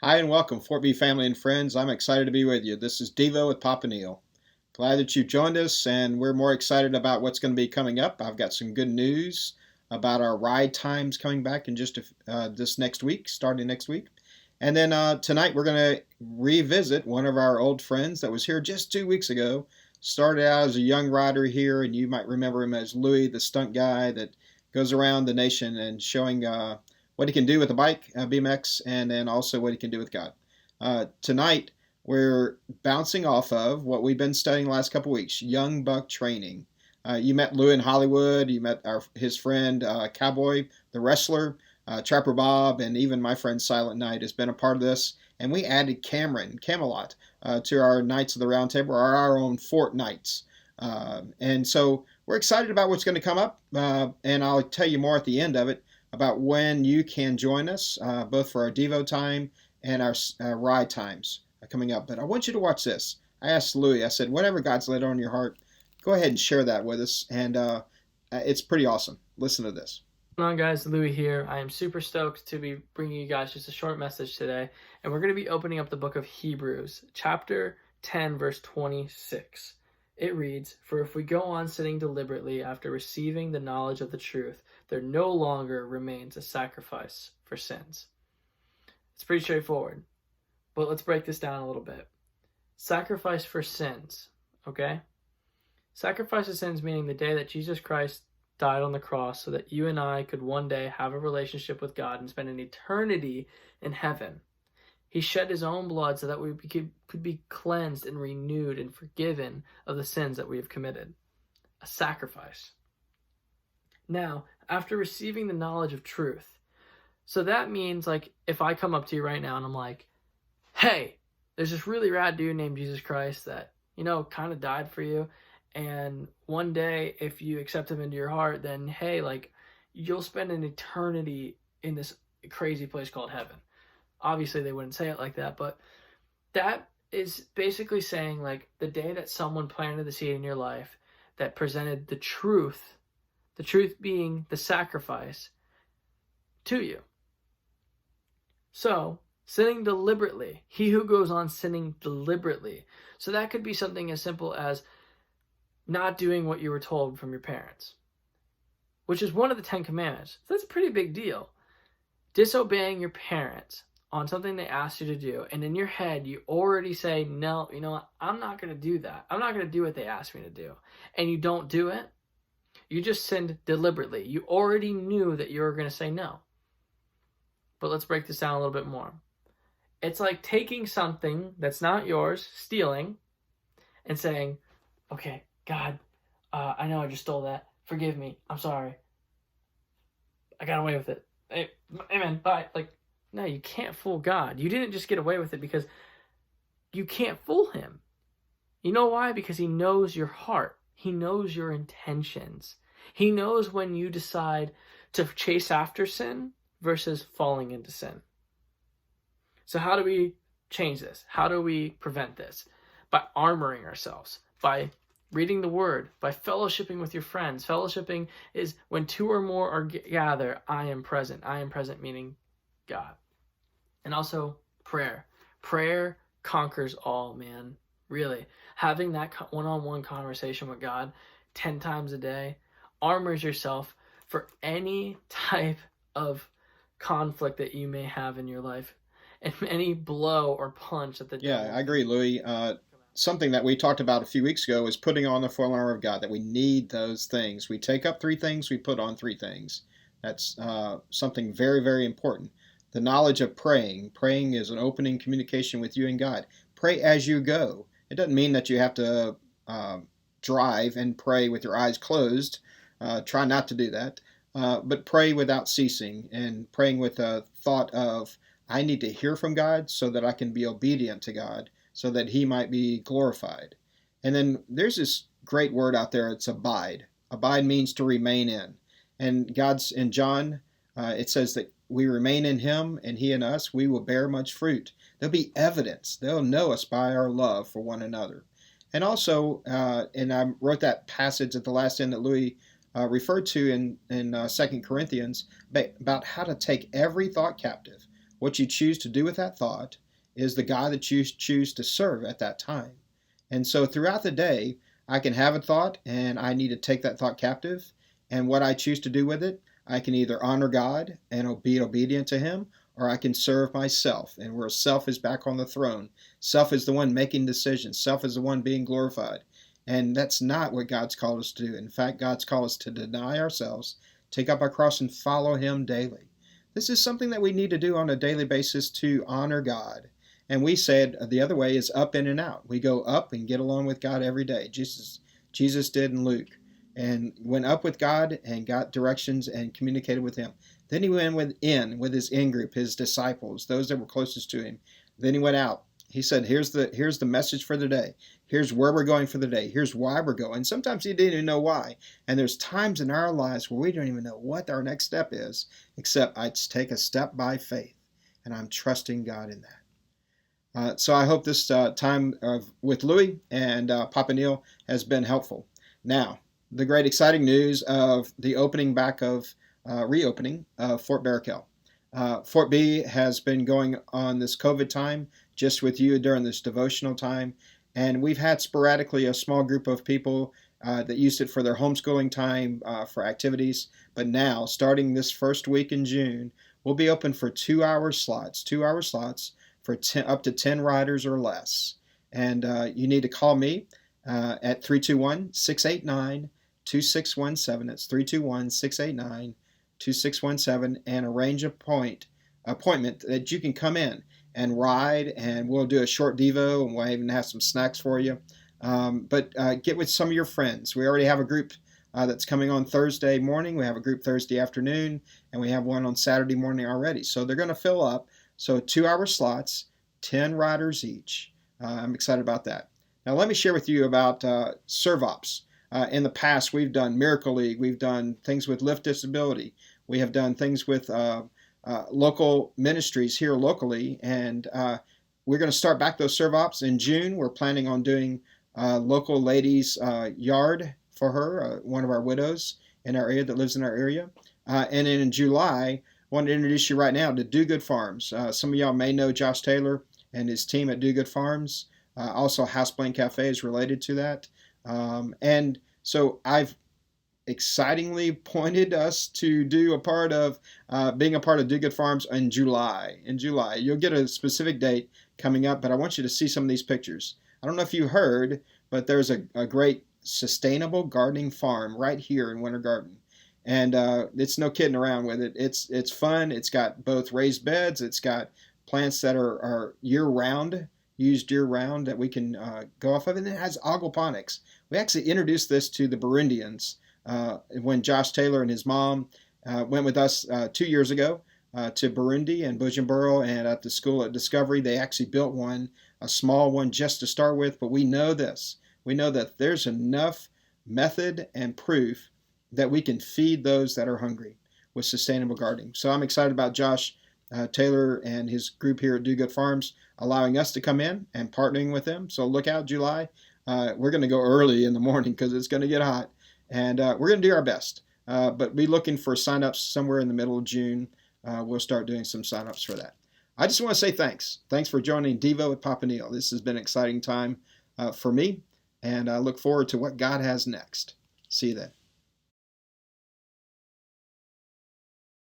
Hi and welcome, Fort B family and friends. I'm excited to be with you. This is Devo with PaPa Neal. Glad that you joined us, and we're more excited about what's going to be coming up. I've got some good news about our ride times coming back in just this next week, starting next week. And then tonight we're going to revisit one of our old friends that was here just 2 weeks ago. Started out as a young rider here, and you might remember him as Louie, the stunt guy that goes around the nation and showing what he can do with a bike, BMX, and then also what he can do with God. Tonight, we're bouncing off of what we've been studying the last couple weeks, young buck training. You met Lou in Hollywood. You met his friend Cowboy, the wrestler, Trapper Bob, and even my friend Silent Knight has been a part of this. And we added Cameron, Camelot, to our Knights of the Round Table, or our own Fort Knights. And so we're excited about what's going to come up, and I'll tell you more at the end of it about when you can join us, both for our Devo time and our ride times coming up. But I want you to watch this. I asked Louie, I said, whatever God's laid on your heart, go ahead and share that with us. And it's pretty awesome. Listen to this. What's going on, guys? Louie here. I am super stoked to be bringing you guys just a short message today. And we're going to be opening up the book of Hebrews, chapter 10, verse 26. It reads, "For if we go on sinning deliberately after receiving the knowledge of the truth, there no longer remains a sacrifice for sins." It's pretty straightforward, but let's break this down a little bit. Sacrifice for sins, okay? Sacrifice for sins meaning the day that Jesus Christ died on the cross so that you and I could one day have a relationship with God and spend an eternity in heaven. He shed his own blood so that we could be cleansed and renewed and forgiven of the sins that we have committed. A sacrifice. Now, after receiving the knowledge of truth, so that means like if I come up to you right now and I'm like, hey, there's this really rad dude named Jesus Christ that, kind of died for you. And one day, if you accept him into your heart, then hey, like you'll spend an eternity in this crazy place called heaven. Obviously, they wouldn't say it like that, but that is basically saying like the day that someone planted the seed in your life that presented the truth being the sacrifice to you. So, sinning deliberately, he who goes on sinning deliberately. So that could be something as simple as not doing what you were told from your parents, which is one of the 10 Commandments. So that's a pretty big deal. Disobeying your parents on something they asked you to do, and in your head you already say, no, you know what, I'm not going to do that. I'm not going to do what they asked me to do. And you don't do it. You just sinned deliberately. You already knew that you were going to say no. But let's break this down a little bit more. It's like taking something that's not yours, stealing, and saying, okay, God, I know I just stole that. Forgive me. I'm sorry. I got away with it. Hey, amen. Bye. Like, no, you can't fool God. You didn't just get away with it because you can't fool him. You know why? Because he knows your heart. He knows your intentions. He knows when you decide to chase after sin versus falling into sin. So how do we change this? How do we prevent this? By armoring ourselves, by reading the word, by fellowshipping with your friends. Fellowshipping is when two or more are gathered, I am present. I am present meaning God. And also prayer. Prayer conquers all, man. Really. Having that one-on-one conversation with God 10 times a day armors yourself for any type of conflict that you may have in your life and any blow or punch that the devil. Yeah, I agree, Louie. Something that we talked about a few weeks ago is putting on the full armor of God, that we need those things. We take up 3 things, we put on 3 things. That's something very, very important. The knowledge of praying. Praying is an opening communication with you and God. Pray as you go. It doesn't mean that you have to drive and pray with your eyes closed. Try not to do that. But pray without ceasing, and praying with a thought of, I need to hear from God so that I can be obedient to God, so that he might be glorified. And then there's this great word out there, it's abide. Abide means to remain in. And God's in John, it says that we remain in him and he in us, we will bear much fruit. There'll be evidence. They'll know us by our love for one another. And also, and I wrote that passage at the last end that Louis referred to in 2 Corinthians about how to take every thought captive. what you choose to do with that thought is the God that you choose to serve at that time. And so throughout the day, I can have a thought and I need to take that thought captive. And what I choose to do with it, I can either honor God and be obedient to Him, or I can serve myself. And where self is back on the throne, self is the one making decisions, self is the one being glorified. And that's not what God's called us to do. In fact, God's called us to deny ourselves, take up our cross, and follow Him daily. This is something that we need to do on a daily basis to honor God. And we said the other way is up in and out. We go up and get along with God every day. Jesus did in Luke, and went up with God and got directions and communicated with Him. Then He went with His in-group, His disciples, those that were closest to Him. Then He went out. He said, here's the message for the day. Here's where we're going for the day. Here's why we're going. Sometimes He didn't even know why. And there's times in our lives where we don't even know what our next step is, except I take a step by faith, and I'm trusting God in that. So I hope this time with Louie and PaPa Neal has been helpful. Now, the great exciting news of the reopening of Fort Barachel. Fort B has been going on this COVID time just with you during this devotional time. And we've had sporadically a small group of people that used it for their homeschooling time for activities. But now, starting this first week in June, we'll be open for 2-hour slots for up to 10 riders or less. And you need to call me at 321-689-2617. That's 321-689-2617, and arrange appointment that you can come in and ride, and we'll do a short Devo, and we'll even have some snacks for you. But get with some of your friends. We already have a group that's coming on Thursday morning. We have a group Thursday afternoon, and we have one on Saturday morning already. So they're going to fill up. So 2-hour slots, 10 riders each. I'm excited about that. Now let me share with you about ServOps. In the past, we've done Miracle League. We've done things with Lift Disability. We have done things with local ministries here locally, and we're going to start back those ServOps in June. We're planning on doing local ladies' yard for her, one of our widows in our area that lives in our area. And then in July, I want to introduce you right now to Do Good Farms. Some of y'all may know Josh Taylor and his team at Do Good Farms. Also, House Blaine Cafe is related to that. And so I've excitingly pointed us to do a part of being a part of Do Good Farms in July. You'll get a specific date coming up, but I want you to see some of these pictures. I don't know if you heard, but there's a great sustainable gardening farm right here in Winter Garden. And it's no kidding around with it. It's fun. It's got both raised beds. It's got plants that are year-round, used year-round, that we can go off of. And it has aquaponics. We actually introduced this to the Burundians when Josh Taylor and his mom went with us 2 years ago to Burundi and Bujumbura, and at the school at Discovery. They actually built one, a small one just to start with. But we know this. We know that there's enough method and proof that we can feed those that are hungry with sustainable gardening. So I'm excited about Josh Taylor and his group here at Do Good Farms allowing us to come in and partnering with them. So look out, July. We're going to go early in the morning because it's going to get hot. And we're going to do our best. But be looking for signups somewhere in the middle of June. We'll start doing some signups for that. I just want to say thanks. Thanks for joining Devo with PaPa Neal. This has been an exciting time for me. And I look forward to what God has next. See you then.